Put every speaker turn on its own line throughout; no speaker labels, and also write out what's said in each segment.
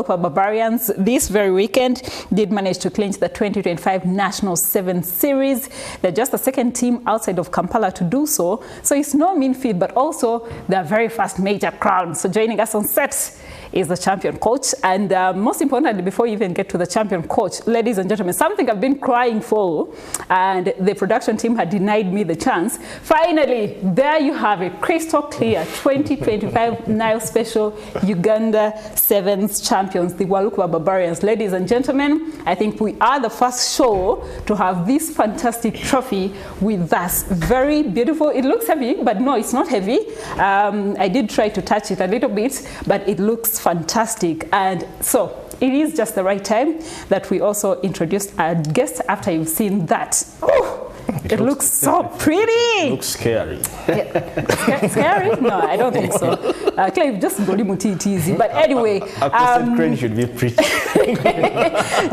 Walukuba Barbarians this very weekend did manage to clinch the 2025 National 7 Series. They're just the second team outside of Kampala to do so. So it's no mean feat, but also their very first major crown. So joining us on set is the champion coach. And most importantly, before you even get to the champion coach, ladies and gentlemen, something I've been crying for, and the production team had denied me the chance. Finally, there you have it, crystal clear 2025 Nile Special Uganda Sevens champions, the Walukuba Barbarians. Ladies and gentlemen, I think we are the first show to have this fantastic trophy with us. Very beautiful. It looks heavy, but no, it's not heavy. I did try to touch it a little bit, but it looks fantastic. And so it is just the right time that we also introduced our guest after you've seen that. Oh, it looks so pretty.
It looks scary.
Yeah. Scary? No, I don't think so. Clive, just go easy. But anyway,
crane should be pretty.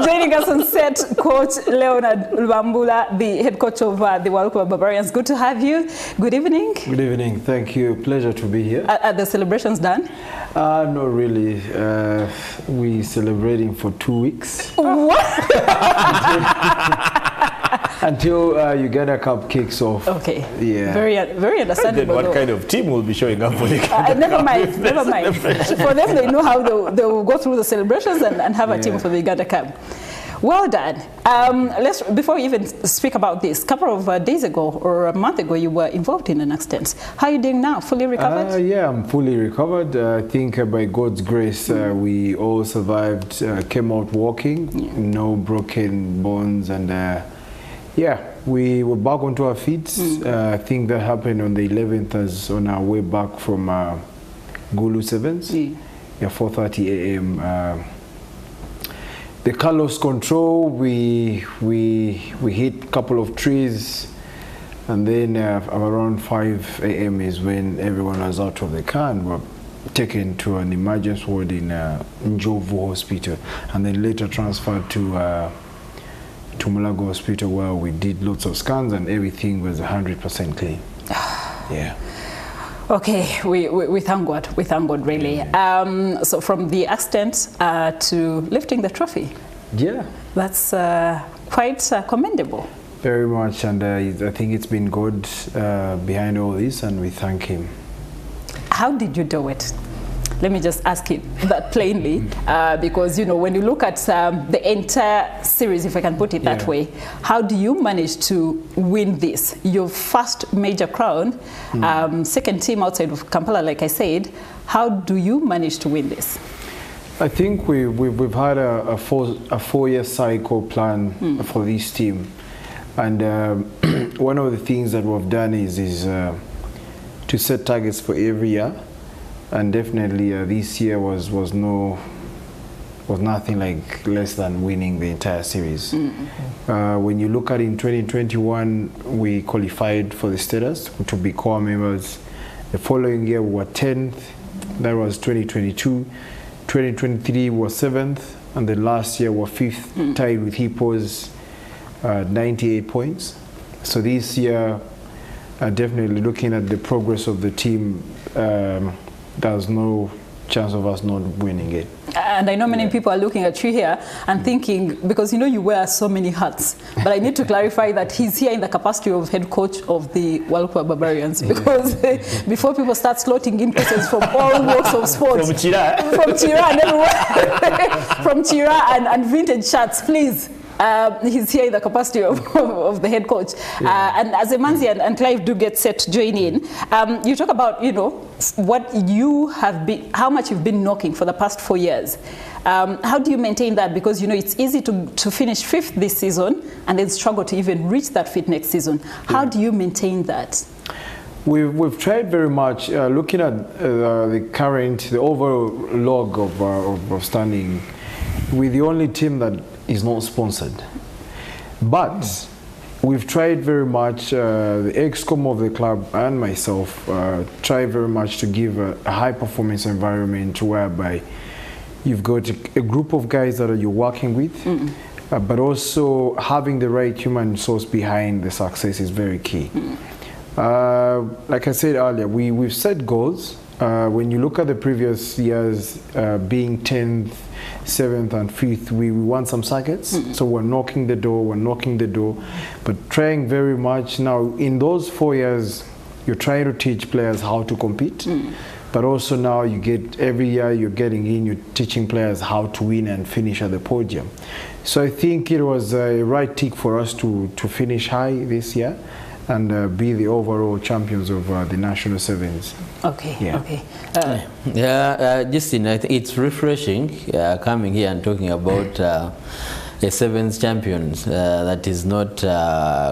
Joining us on set, Coach Leonard Lubambula, the head coach of the Walukuba Barbarians. Good to have you. Good evening.
Good evening. Thank you. Pleasure to be here.
Are the celebrations done?
No, really. We're celebrating for 2 weeks.
What?
Until Uganda Cup kicks off.
Okay.
Yeah.
Very understandable.
Then what kind of team will be showing up for the
never mind. For them, they know how they will go through the celebrations and have a team for the Uganda Cup. Well done. Before we even speak about this, a couple of days ago or a month ago, you were involved in an accident. How are you doing now? Fully recovered?
Yeah, I'm fully recovered. I think by God's grace, we all survived, came out walking, no broken bones, and yeah, we were back onto our feet. I think that happened on the 11th as on our way back from Gulu Sevens. Yeah, 4:30 a.m. The car lost control. We hit a couple of trees, and then around 5 a.m. is when everyone was out of the car and were taken to an emergency ward in Njovu Hospital, and then later transferred to Mulago Hospital, where we did lots of scans and everything was 100% clean. Yeah.
Okay, we thank God. We thank God, really. So from the accident to lifting the trophy.
Yeah.
That's quite commendable.
Very much, and I think it's been God behind all this, and we thank Him.
How did you do it? Let me just ask it that plainly, because, you know, when you look at the entire series, if I can put it that way, how do you manage to win this? Your first major crown, second team outside of Kampala, like I said. How do you manage to win this?
I think we've had a four-year cycle plan for this team. And one of the things that we've done is to set targets for every year. And definitely this year was nothing like less than winning the entire series. When you look at in 2021, we qualified for the status to be core members. The following year we were 10th, that was 2022. 2023 was 7th, and then last year we were 5th, tied with Hippos, 98 points. So this year, definitely looking at the progress of the team, there's no chance of us not winning it. And
I know many people are looking at you here and thinking, because you know you wear so many hats, but I need to clarify that he's here in the capacity of head coach of the Walukuba Barbarians, because before people start slotting in questions from all walks of sports, from Chira and everywhere, from Chira and vintage shirts, please. He's here in the capacity of the head coach. And as Emanzi and Clive do get set to join in, you talk about, you know, what you have been, how much you've been knocking for the past 4 years. How do you maintain that? Because, you know, it's easy to finish 5th this season and then struggle to even reach that 5th next season. How do you maintain that?
We've tried very much, looking at the overall log of standing. We're the only team that is not sponsored, but we've tried very much, the ex-com of the club and myself try very much to give a high performance environment whereby you've got a group of guys that you're working with, but also having the right human resource behind the success is very key. Like I said earlier, we've set goals When you look at the previous years, being 10th, 7th and 5th, we won some circuits. So we're knocking the door, but trying very much. Now, in those 4 years, you're trying to teach players how to compete. But also now you get, every year you're getting in, you're teaching players how to win and finish at the podium. So I think it was a right tick for us to finish high this year and be the overall champions of the national sevens.
Okay,
Yeah.
okay.
Justin, I think it's refreshing coming here and talking about a sevens champions that is not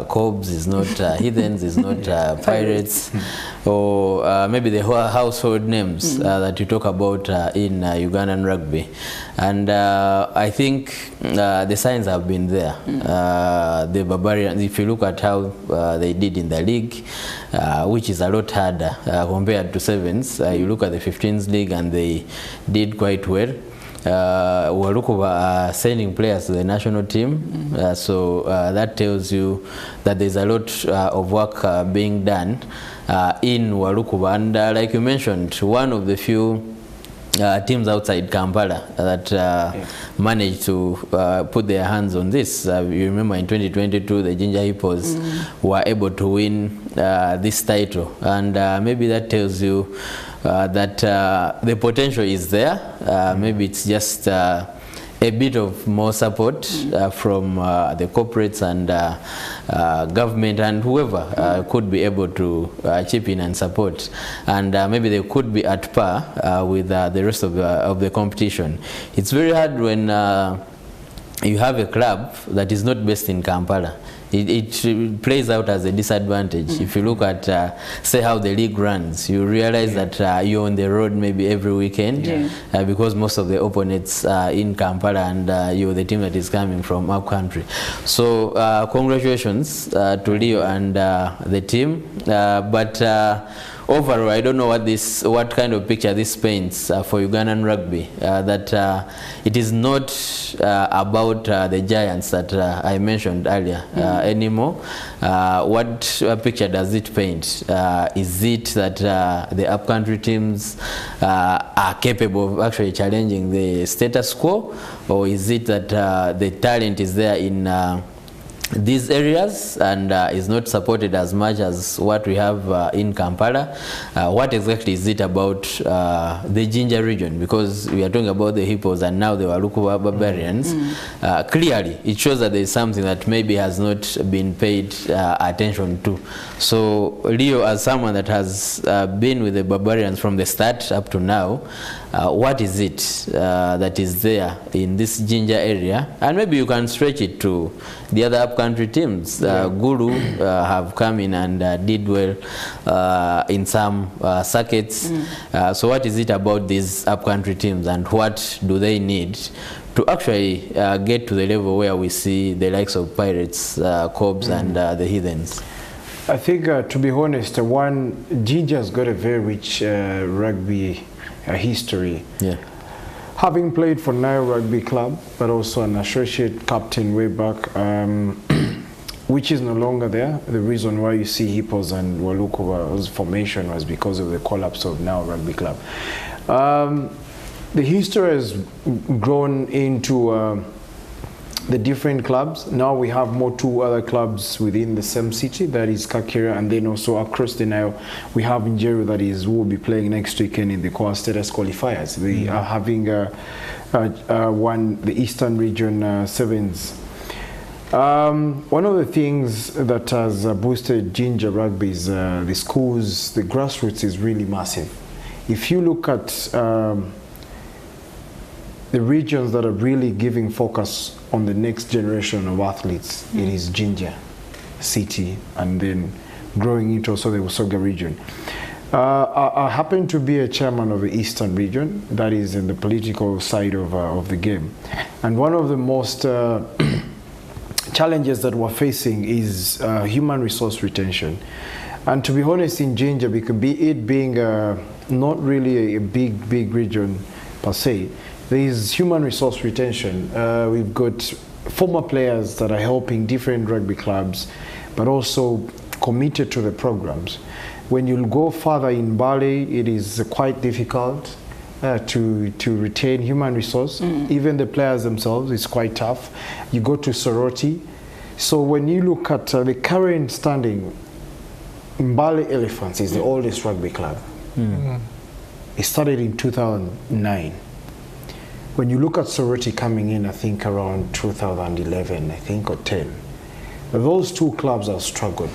Cobs, is not Heathens, is not Pirates, or maybe the household names that you talk about in Ugandan rugby. And I think the signs have been there. The Barbarians, if you look at how they did in the league, which is a lot harder compared to sevens, you look at the 15s league and they did quite well. Walukuba are sending players to the national team, so that tells you that there's a lot of work being done in Walukuba. And like you mentioned, one of the few teams outside Kampala that managed to put their hands on this. You remember in 2022 the Ginger Hippos were able to win this title, and maybe that tells you that the potential is there. Maybe it's just a bit of more support from the corporates and government and whoever could be able to chip in and support, and maybe they could be at par with the rest of the competition. It's very hard when you have a club that is not based in Kampala. It plays out as a disadvantage. If you look at, say, how the league runs, you realize that you're on the road maybe every weekend because most of the opponents are in Kampala and you're the team that is coming from up country. So congratulations to Leo and the team. But overall, I don't know what kind of picture this paints for Ugandan rugby. That it is not about the giants that I mentioned earlier anymore. What picture does it paint? Is it that the upcountry teams are capable of actually challenging the status quo, or is it that the talent is there in these areas and is not supported as much as what we have in Kampala? What exactly is it about the Ginger region? Because we are talking about the Hippos and now the Walukuba Barbarians. Clearly, it shows that there is something that maybe has not been paid attention to. So, Leo, as someone that has been with the Barbarians from the start up to now, what is it that is there in this Ginger area? And maybe you can stretch it to the other upcountry teams. Guru have come in and did well in some circuits. So what is it about these upcountry teams, and what do they need to actually get to the level where we see the likes of Pirates, Cobs and the Heathens?
I think, to be honest, Ginger's got a very rich rugby history. Having played for Nile Rugby Club, but also an associate captain way back, which is no longer there. The reason why you see Hippos and Walukuba's formation was because of the collapse of Nile Rugby Club. The history has grown into the different clubs. Now we have two other clubs within the same city, that is Kakira, and then also across the Nile we have Njeru, that is, who will be playing next weekend in the Core Status qualifiers. They are having won the Eastern Region Sevens. One of the things that has boosted Ginger rugby is the schools. The grassroots is really massive. If you look at the regions that are really giving focus on the next generation of athletes, it is Ginger City, and then growing into also the Usoga region. I happen to be a chairman of the Eastern region, that is in the political side of the game. And one of the most challenges that we're facing is human resource retention. And to be honest, in Ginger, because it being not really a big region per se, there is human resource retention. We've got former players that are helping different rugby clubs, but also committed to the programs. When you go further in Bali, it is quite difficult to retain human resource. Even the players themselves, it's quite tough. You go to Soroti. So when you look at the current standing, Mbale Elephants is the oldest rugby club. It started in 2009. When you look at Soroti coming in, I think around 2011, I think, or 10, those two clubs have struggled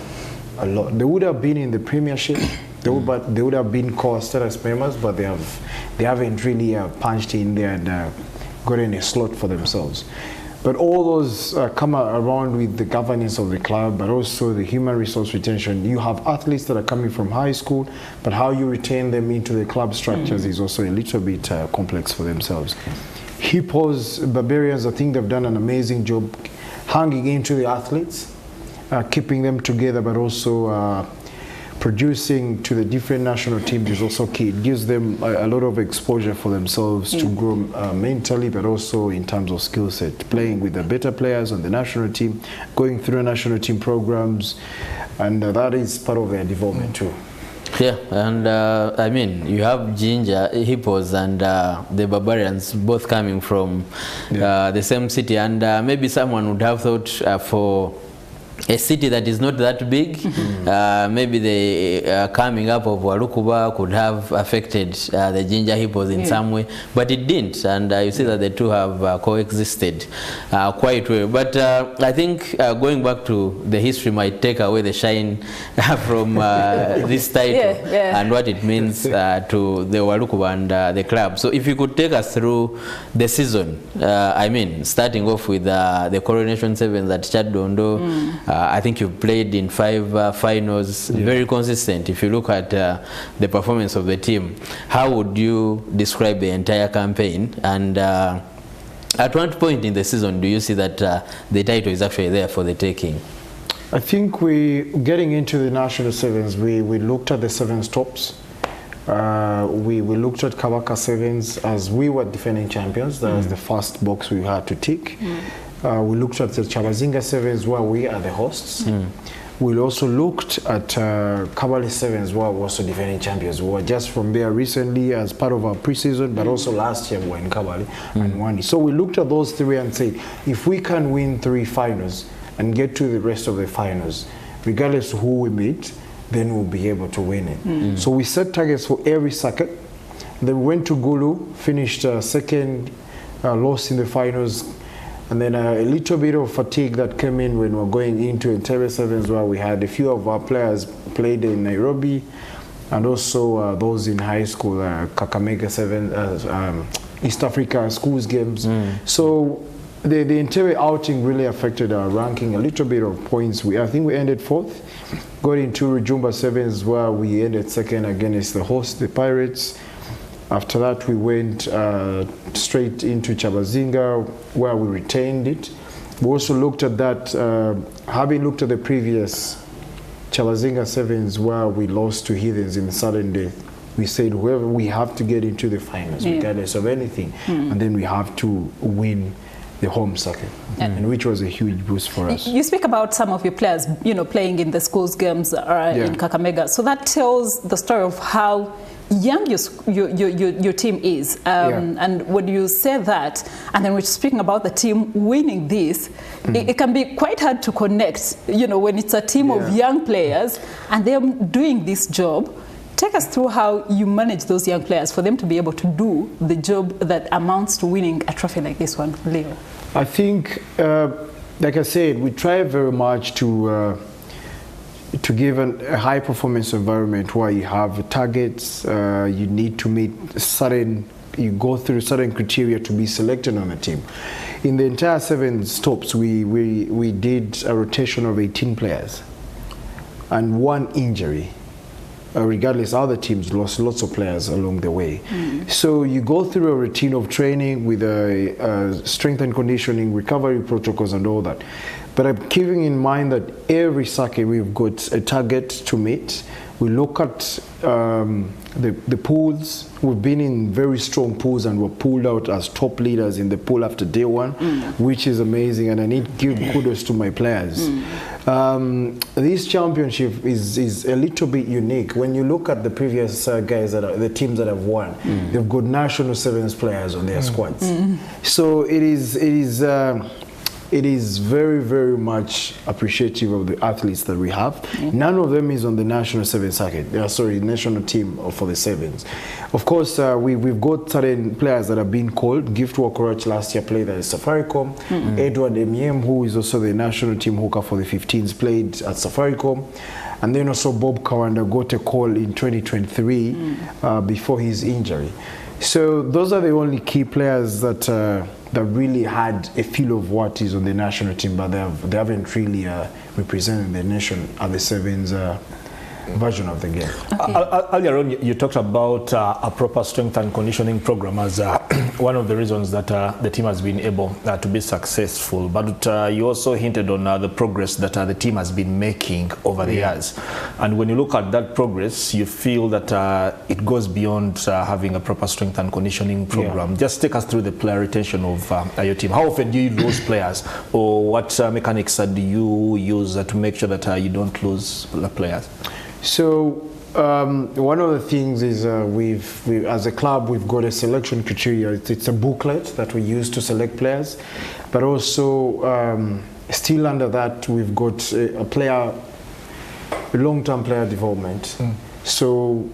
a lot. They would have been in the Premiership. They would have been core status members, but they haven't really punched in there and gotten a slot for themselves. But all those come around with the governance of the club, but also the human resource retention. You have athletes that are coming from high school, but how you retain them into the club structures is also a little bit complex for themselves. Hippos, Barbarians, I think they've done an amazing job hanging into the athletes, keeping them together, but also producing to the different national teams is also key. It gives them a lot of exposure for themselves to grow mentally, but also in terms of skill set, playing with the better players on the national team, going through national team programs, and that is part of their development too.
Yeah, and I mean, you have Ginger, Hippos, and the Barbarians both coming from the same city, and maybe someone would have thought for a city that is not that big, maybe the coming up of Walukuba could have affected the Ginger Hippos in some way, but it didn't, and you see that the two have coexisted quite well. But I think going back to the history might take away the shine from this title and what it means to the Walukuba and the club. So if you could take us through the season, I mean, starting off with the Coronation Sevens at Chadondo. I think you've played in 5 finals, very consistent. If you look at the performance of the team, how would you describe the entire campaign? And at what point in the season do you see that the title is actually there for the taking?
I think getting into the national sevens, we looked at the 7 stops. We looked at Kabaka Sevens as we were defending champions. That was the first box we had to tick. We looked at the Chabazinga Sevens where we are the hosts. We also looked at Kabale Sevens where we're also defending champions. We were just from there recently as part of our preseason, but also last year we were in Kabale and won it. So we looked at those 3 and said, if we can win 3 finals and get to the rest of the finals, regardless of who we meet, then we'll be able to win it. So we set targets for every circuit. Then we went to Gulu, finished second, lost in the finals, and then a little bit of fatigue that came in when we were going into Entebbe Sevens, where we had a few of our players played in Nairobi, and also those in high school, Kakamega Sevens, East Africa schools games. So the Entebbe outing really affected our ranking, a little bit of points. I think we ended 4th, got into Rujumba Sevens where we ended 2nd against the host, the Pirates. After that, we went straight into Chabazinga, where we retained it. We also looked at that, having looked at the previous Chabazinga Sevens, where we lost to Heathens in the sudden death. We said, whoever, we have to get into the finals, regardless of anything, and then we have to win the home circuit, and which was a huge boost for us. You
speak about some of your players, playing in the schools games in Kakamega. So that tells the story of how young your team is, and when you say that, and then we're speaking about the team winning this, it can be quite hard to connect, when it's a team of young players and they're doing this job. Take us through how you manage those young players for them to be able to do the job that amounts to winning a trophy like this one, Leo.
I think, like I said, we try very much to give a high performance environment where you have targets, you need to meet you go through certain criteria to be selected on a team. In the entire 7 stops, we did a rotation of 18 players and 1 injury. Regardless, other teams lost lots of players along the way. So you go through a routine of training with strength and conditioning, recovery protocols and all that. But I'm keeping in mind that every circuit we've got a target to meet, We look at the pools. We've been in very strong pools and we're pulled out as top leaders in the pool after day one, which is amazing, and I need to give kudos to my players. This championship is a little bit unique. When you look at the previous guys, the teams that have won, they've got national sevens players on their squads. So it is very, very much appreciative of the athletes that we have. None of them is on the national sevens circuit. National team for the sevens. Of course, we've got certain players that have been called. Gift Wakorach last year played at Safaricom. Edward Emiem, who is also the national team hooker for the 15s, played at Safaricom. And then also Bob Kawanda got a call in 2023 before his injury. So those are the only key players that that really had a feel of what is on the national team, but they haven't really represented the nation at the sevens version of the game.
Okay. Earlier on, you talked about a proper strength and conditioning program as one of the reasons that the team has been able to be successful. But you also hinted on the progress that the team has been making over the years. And when you look at that progress, you feel that it goes beyond having a proper strength and conditioning program. Just take us through the player retention of your team. How often do you lose players, or what mechanics do you use to make sure that you don't lose the players?
So one of the things is we as a club, we've got a selection criteria. It's a booklet that we use to select players, but also still under that we've got a long-term player development. So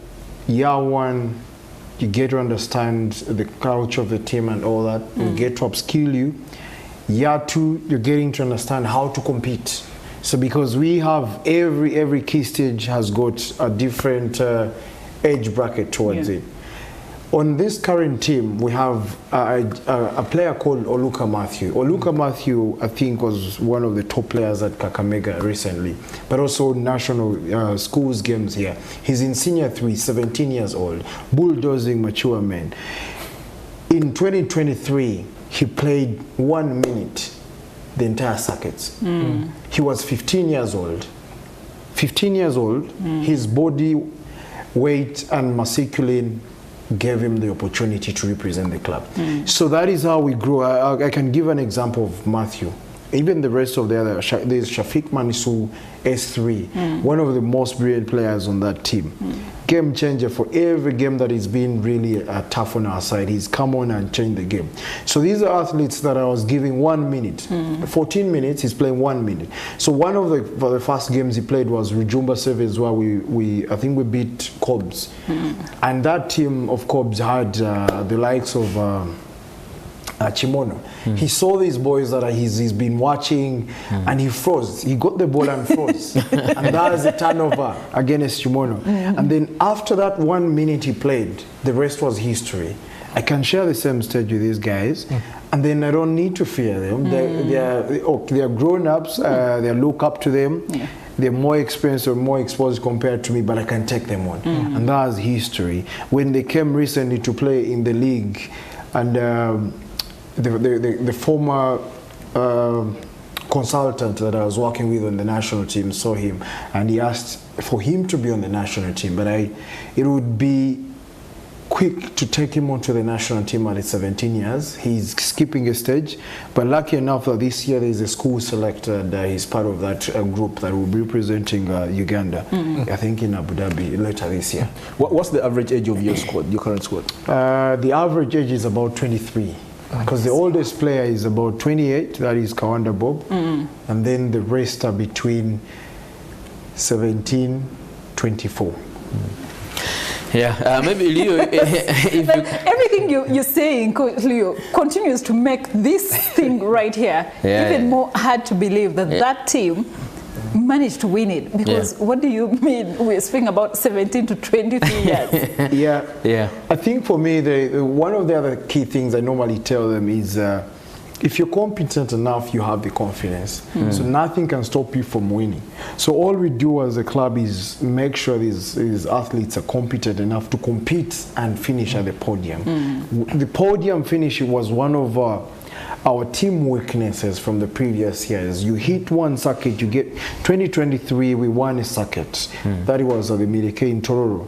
year one, you get to understand the culture of the team and all that. You get to upskill you. Year two, you're getting to understand how to compete. So because we have every key stage has got a different age bracket towards it. On this current team, we have a player called Oluka Matthew. Oluka Matthew, I think, was one of the top players at Kakamega recently, but also national schools games here. He's in senior 3, 17 years old, bulldozing mature man. In 2023, he played 1 minute the entire circuits. He was 15 years old. 15 years old, his body weight and masculine gave him the opportunity to represent the club. So that is how we grew. I can give an example of Matthew. Even the rest of the other, there's Shafiq Manisu, S3, one of the most brilliant players on that team. Game changer for every game that has been really tough on our side. He's come on and changed the game. So these are athletes that I was giving 1 minute. 14 minutes, he's playing 1 minute. So one of the first games he played was Rujumba Sevens, where I think we beat Cobbs. And that team of Cobbs had the likes of Chimono. He saw these boys that he's been watching, and he froze. He got the ball and froze. And that was a turnover against Chimono. And then after that 1 minute he played, the rest was history. I can share the same stage with these guys, and then I don't need to fear them. They are grown-ups, they look up to them. They're more experienced or more exposed compared to me, but I can take them on. And that's history. When they came recently to play in the league, and the former consultant that I was working with on the national team saw him, and he asked for him to be on the national team, but it would be quick to take him onto the national team at 17 years. He's skipping a stage, but lucky enough that this year there's a school selected. He's part of that group that will be representing Uganda, I think in Abu Dhabi later this year.
What's the average age of your squad, your current squad?
The average age is about 23. Because the oldest player is about 28, that is Kawanda Bob, and then the rest are between 17, 24.
Maybe Leo,
everything you're saying, Leo, continues to make this thing right here even more hard to believe that that team managed to win it, because what do you mean we're speaking about 17 to 23 years?
I think for me, one of the other key things I normally tell them is if you're competent enough, you have the confidence. So nothing can stop you from winning. So all we do as a club is make sure these athletes are competent enough to compete and finish at the podium. The podium finish was one of our team weaknesses from the previous years. You hit one circuit, you get 2023, we won a circuit. That was at the Milike in Tororo.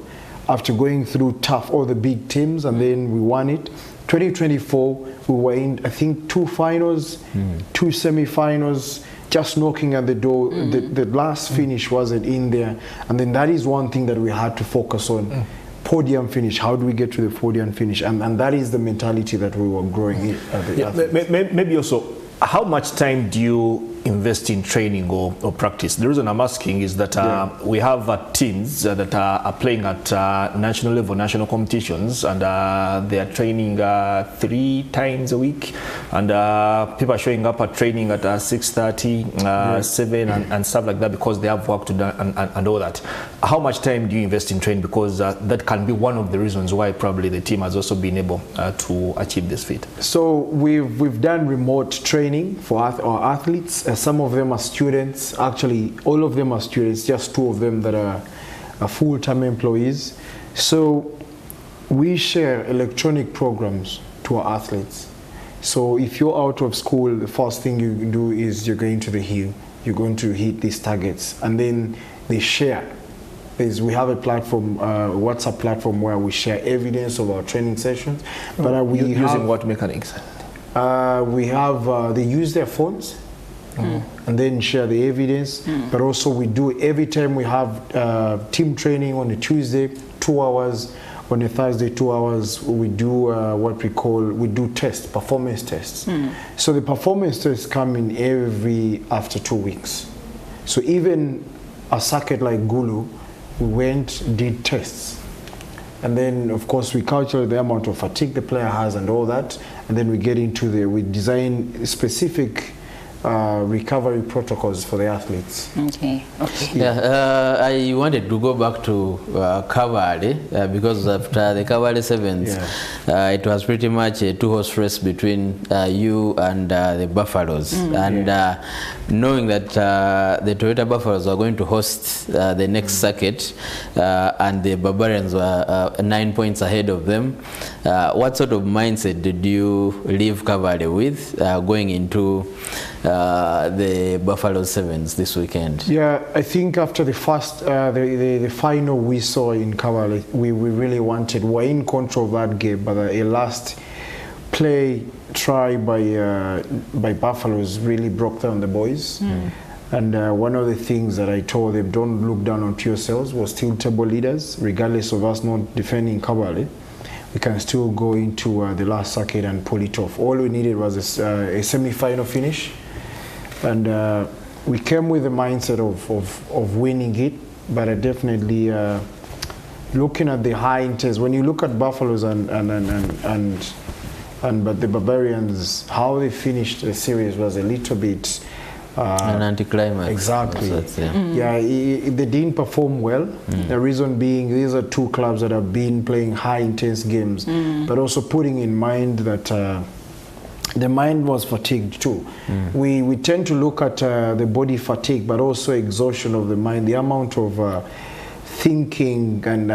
After going through tough, all the big teams, and then we won it. 2024, we were in, I think, 2 finals, 2 semi-finals, just knocking at the door. The last finish wasn't in there. And then that is one thing that we had to focus on. Podium finish. How do we get to the podium finish? And that is the mentality that we were growing in.
Maybe also, how much time do you invest in training or practice? The reason I'm asking is that we have teams that are playing at national level, national competitions, and they are training 3 times a week, and people are showing up at training at 6:30, 7 and stuff like that, because they have work to do and all that. How much time do you invest in training? Because that can be one of the reasons why probably the team has also been able to achieve this feat.
So we've done remote training for our athletes. Some of them are students. Actually, all of them are students. Just 2 of them that are full-time employees. So we share electronic programs to our athletes. So if you're out of school, the first thing you do is you're going to the hill. You're going to hit these targets, and then they share. We have a platform, WhatsApp platform, where we share evidence of our training sessions. But we
using what mechanics?
They use their phones and then share the evidence. But also we do, every time we have team training on a Tuesday, 2 hours, on a Thursday, 2 hours, we do what we call, performance tests. So the performance tests come in after 2 weeks. So even a circuit like Gulu, we went, did tests. And then, of course, we calculate the amount of fatigue the player has and all that. And then we get into we design specific recovery protocols for the athletes.
Okay.
Yeah, I wanted to go back to Cavalry because after the Cavalry Sevens, it was pretty much a 2-horse race between you and the Buffaloes. And knowing that the Toyota Buffaloes were going to host the next circuit and the Barbarians were 9 points ahead of them, what sort of mindset did you leave Cavalry with going into the Buffalo Sevens this weekend? Yeah,
I think after the first, the final we saw in Cavalry, we really we're in control of that game, but a last play try by Buffaloes really broke down the boys. And one of the things that I told them, don't look down onto yourselves, we're still table leaders, regardless of us not defending Cavalry. We can still go into the last circuit and pull it off. All we needed was a semi-final finish. And we came with the mindset of winning it, but I definitely looking at the high intense. When you look at Buffaloes but the Barbarians, how they finished the series was a little bit
an anticlimax.
Exactly. They didn't perform well. The reason being, these are 2 clubs that have been playing high intense games, but also putting in mind that the mind was fatigued too. We tend to look at the body fatigue, but also exhaustion of the mind, the amount of thinking and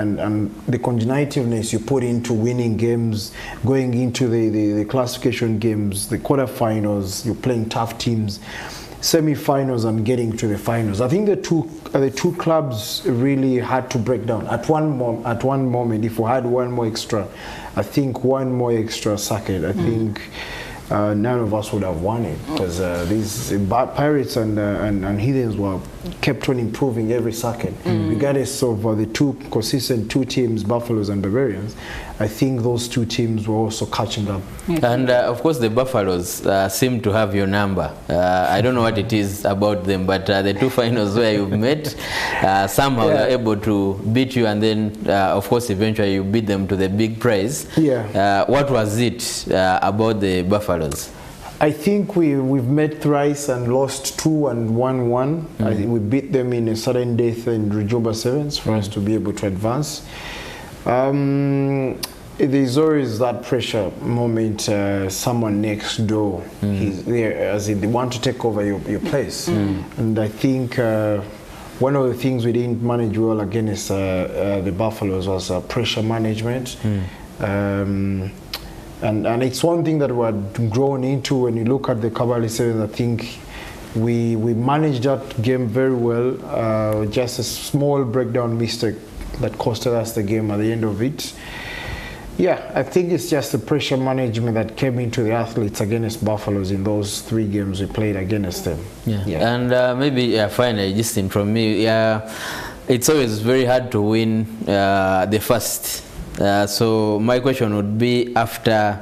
the conjunctiveness you put into winning games, going into the classification games, the quarterfinals, you're playing tough teams, semi-finals and getting to the finals. I think the two clubs really had to break down. At one moment, if we had one more extra circuit, I think none of us would have won it, because these Pirates and Heathens were kept on improving every circuit. Regardless of the 2 consistent 2 teams, Buffaloes and Barbarians, I think those 2 teams were also catching up.
And of course the Buffaloes seem to have your number. I don't know what it is about them, but the 2 finals where you've met, somehow they're able to beat you, and then of course eventually you beat them to the big prize. What was it about the Buffaloes?
I think we've met thrice and lost 2 and won 1. I think we beat them in a sudden death in Rejoba Sevens for us to be able to advance. There's always that pressure moment, someone next door, he's there, as in they want to take over your place. And I think one of the things we didn't manage well against the Buffaloes was pressure management. And it's one thing that we're grown into. When you look at the Kabale Sevens, I think we managed that game very well. Just a small breakdown mistake that costed us the game at the end of it. Yeah, I think it's just the pressure management that came into the athletes against Buffaloes in those 3 games we played against them.
Yeah. And maybe finally, just from me, it's always very hard to win the first. So my question would be, after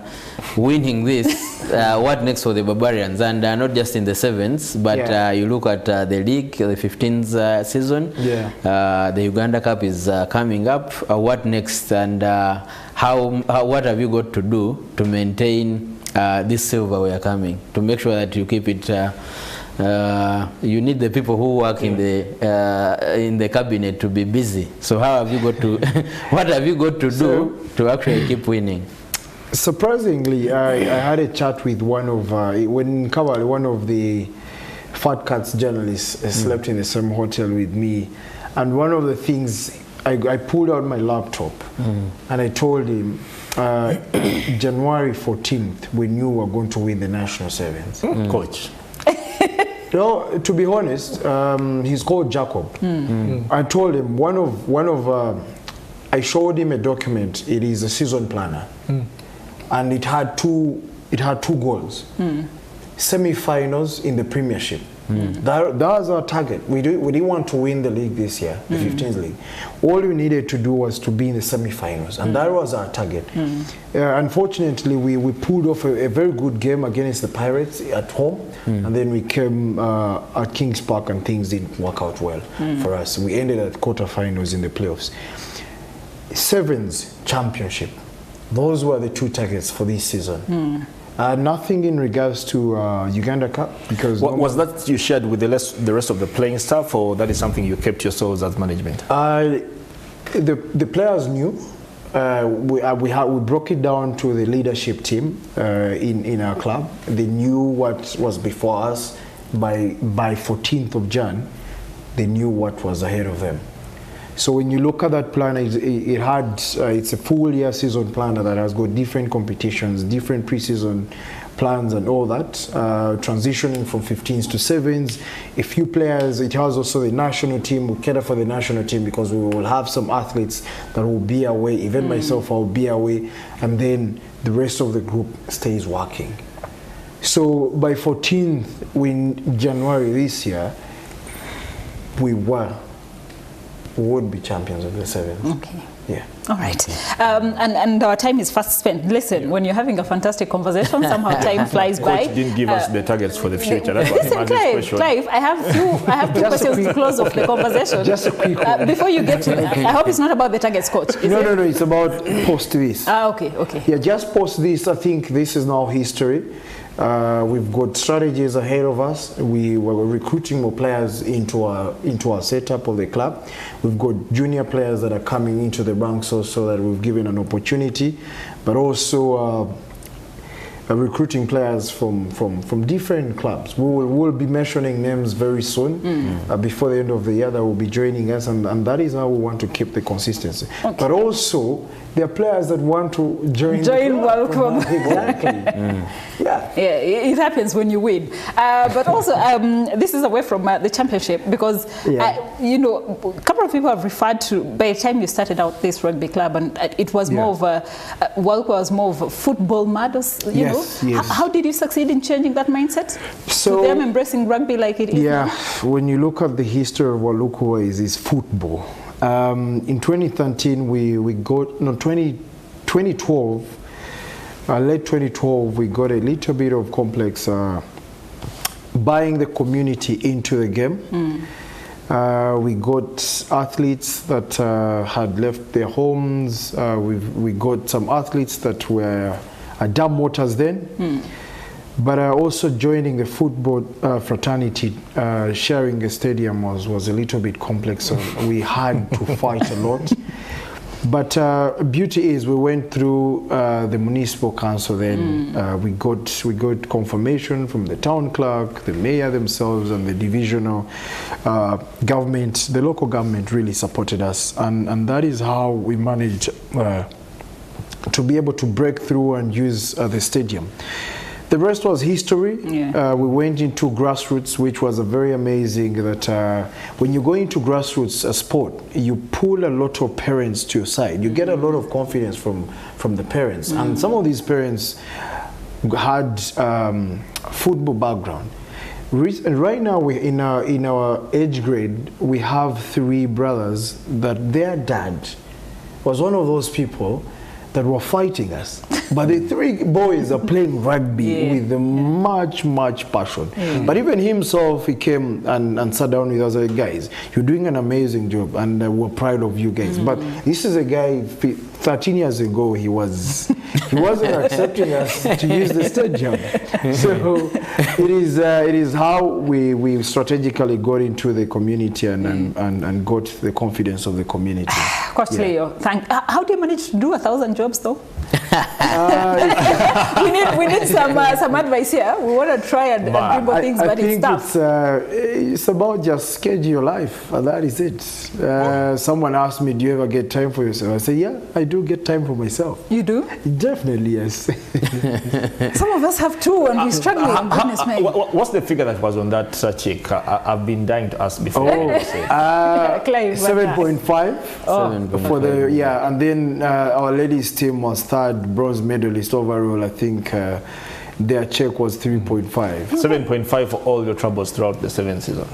winning this, what next for the Barbarians? And not just in the 7s, but you look at the league, the 15th season. The Uganda Cup is coming up. What next? And what have you got to do to maintain this silverware coming, to make sure that you keep it? You need the people who work in the cabinet to be busy. So how have you got to? What have you got to do to actually keep winning?
Surprisingly, I had a chat with one of one of the Fat Cats journalists slept in the same hotel with me, and one of the things I pulled out my laptop and I told him, January 14th, we knew we were going to win the National Sevens.
Coach.
No, to be honest, he's called Jacob. I told him I showed him a document. It is a season planner, and it had two goals: semi-finals in the Premiership. That was our target. We didn't want to win the league this year, the 15th league. All we needed to do was to be in the semi-finals, and that was our target. Unfortunately, we pulled off a very good game against the Pirates at home, and then we came at Kings Park and things didn't work out well for us. We ended at quarterfinals in the playoffs. Sevens championship. Those were the 2 targets for this season. Nothing in regards to Uganda Cup, because
was that you shared with the rest of the playing staff, or that is something you kept yourselves as management?
The players knew. We broke it down to the leadership team in our club. They knew what was before us. By 14th of Jan, they knew what was ahead of them. So when you look at that plan, it's a full year season planner that has got different competitions, different preseason plans and all that, transitioning from 15s to 7s. A few players, it has also the national team. We cater for the national team because we will have some athletes that will be away. Even myself, I will be away, and then the rest of the group stays working. So by 14th in January this year, we would be champions of the 7th.
Okay.
Yeah.
All right. And our time is fast spent. Listen, when you're having a fantastic conversation, somehow time flies by.
Coach didn't give us the targets for the future. That's
listen, Clive, I have two questions to close off the conversation.
Just a quick one.
Before you get to that, I hope it's not about the targets, Coach.
No, it's about post this.
Okay.
Yeah, just post this. I think this is now history. We've got strategies ahead of us. We were recruiting more players into our setup of the club. We've got junior players that are coming into the ranks also that we've given an opportunity, but also recruiting players from different clubs. We'll be mentioning names very soon. Before the end of the year that will be joining us, and that is how we want to keep the consistency. Okay. But also, there are players that want to join
Walukuba.
Exactly. Yeah,
it happens when you win. But also, this is away from the championship, because a couple of people have referred to, by the time you started out this rugby club, and it was more of a Walukuba was more of a football mad, you know.
Yes.
How did you succeed in changing that mindset? So them embracing rugby like it is now?
When you look at the history of Walukuba, is football. In 2013, we got 2012. Late 2012, we got a little bit of complex buying the community into the game. We got athletes that had left their homes. We got some athletes that were dam waters then. But also joining the football fraternity, sharing a stadium was a little bit complex, so we had to fight a lot. But beauty is we went through the municipal council then. We got confirmation from the town clerk, the mayor themselves, and the divisional government. The local government really supported us, and that is how we managed to be able to break through and use the stadium. The rest was history.
Yeah.
We went into grassroots, which was a very amazing that when you go into grassroots sport, you pull a lot of parents to your side. You get a lot of confidence from the parents. And some of these parents had football background. Right now, in our age grade, we have 3 brothers that their dad was one of those people that were fighting us. But the 3 boys are playing rugby with much passion. But even himself, he came and sat down with us, like, guys, you're doing an amazing job, and we're proud of you guys. But this is a guy, 13 years ago, he wasn't accepting us to use the stadium. So it is how we strategically got into the community and got the confidence of the community.
Coach Leo, how do you manage to do 1,000 jobs though? we need some advice here. We want to try and dribble things, but it's tough.
It's about just schedule your life, and that is it. Someone asked me, do you ever get time for yourself? I say, yeah, I do get time for myself.
You do?
Definitely, yes.
Some of us have 2 and we're struggling. Goodness me.
What's the figure that was on that check? I've been dying to ask before.
7.5 for the and then our ladies team was 3rd bronze medalist overall. I think their check was 3.5.
7.5 for all your troubles throughout the 7th season.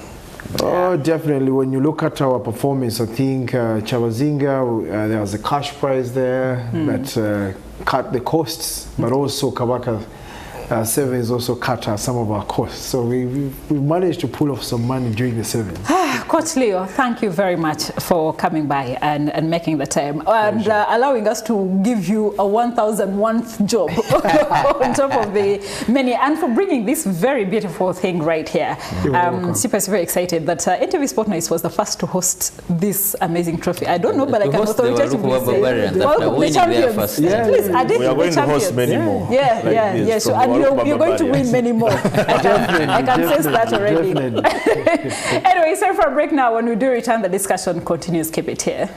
Oh, definitely. When you look at our performance, I think Chabazinga, there was a cash prize there that cut the costs, but also Kabaka Sevens also cut some of our costs. So we managed to pull off some money during the Sevens.
Coach Leo, thank you very much for coming by and making the time and allowing us to give you a 1,001th job on top of the many, and for bringing this very beautiful thing right here. Super is very excited that NTV Sport Nights was the first to host this amazing trophy. I don't know, but I can authoritatively say the champions. Please,
we are going to host many more.
Yeah. So, and you're going to win many more. I can sense that already. Anyway, sorry for a break now. When we do return, the discussion continues. Keep it here.